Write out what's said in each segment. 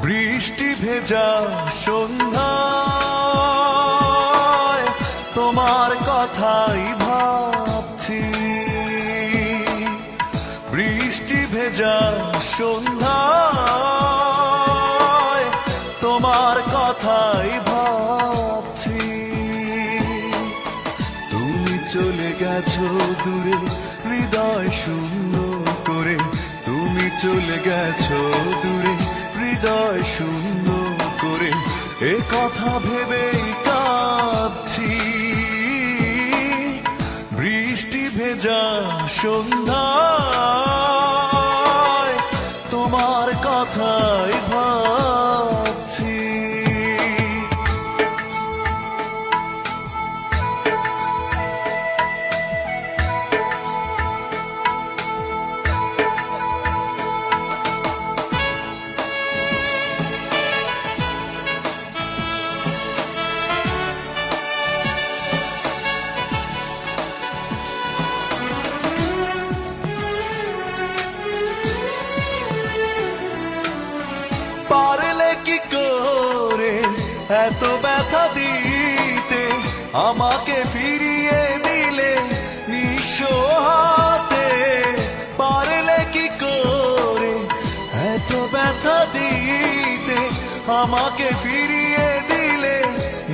বৃষ্টি ভেজা সন্ধ্যায় তোমার কথাই ভাবছি। বৃষ্টি ভেজা সন্ধ্যায় তোমার কথাই ভাবছি। তুমি চলে গেছো দূরে হৃদয় শূন্য করে, তুমি চলে গেছো দূরে হৃদয় শূন্য করে, এ কথা ভেবেই কাঁদছি। বৃষ্টি ভেজা সন্ধ্যায় তোমার কথাই ভাবছি। পারলে কি করে এত ব্যথা দিতে, আমাকে ফিরিয়ে দিলে নিঃস্ব হাতে। পারলে কি করে এত ব্যথা দিতে, আমাকে ফিরিয়ে দিলে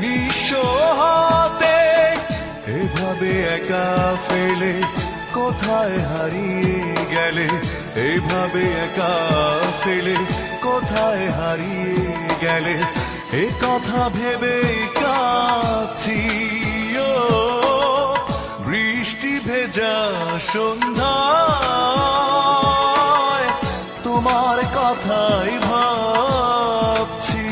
নিঃস্ব হাতে। এভাবে একা ফেলে কোথায় হারিয়ে গেলে, এভাবে একা ফেলে কোথায় হারিয়ে গেলে, এ কথা ভেবে কাঁদছি। ও বৃষ্টি ভেজা সন্ধ্যায় তোমার কথাই ভাবছি।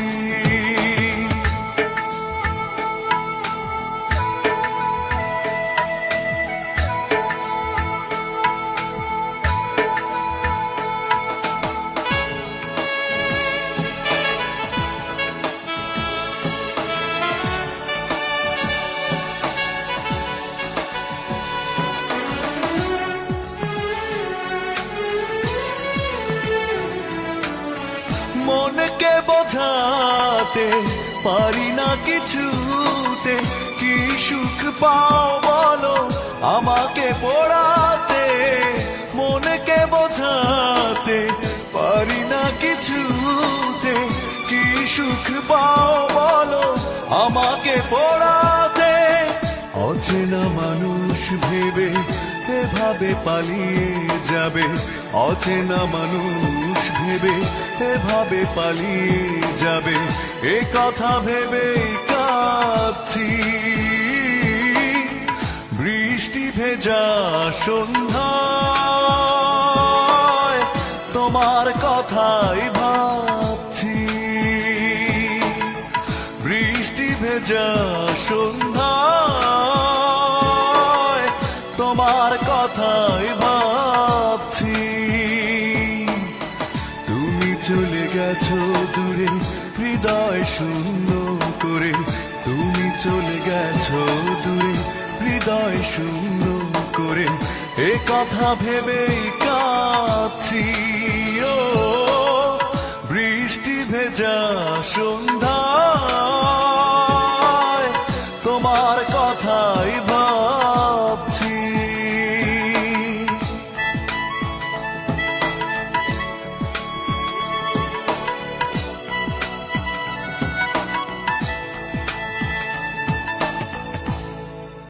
মনকে বোঝাতে পারি না কিছুতে, কি সুখ পাও বলো আমাকে পোড়াতে। মনকে বোঝাতে পারি না কিছুতে, কি সুখ পাও বলো আমাকে পোড়াতে। অচেনা মানুষ ভেবে এভাবে পালিয়ে যাবে, অচেনা মানুষ ভেবে এভাবে পালিয়ে যাবে, এ কথা ভেবে কাঁদছি। বৃষ্টি ভেজা সন্ধ্যায় তোমার কথাই ভাবছি। বৃষ্টি ভেজা সন্ধ্যায় তোমার কথাই ভাবছি। তুমি চলে গেছো দূরে হৃদয় শূন্য করে, তুমি চলে গেছো দূরে হৃদয় শূন্য করে, এ কথা ভেবেই কাঁদছি। ও বৃষ্টি ভেজা সন্ধ্যা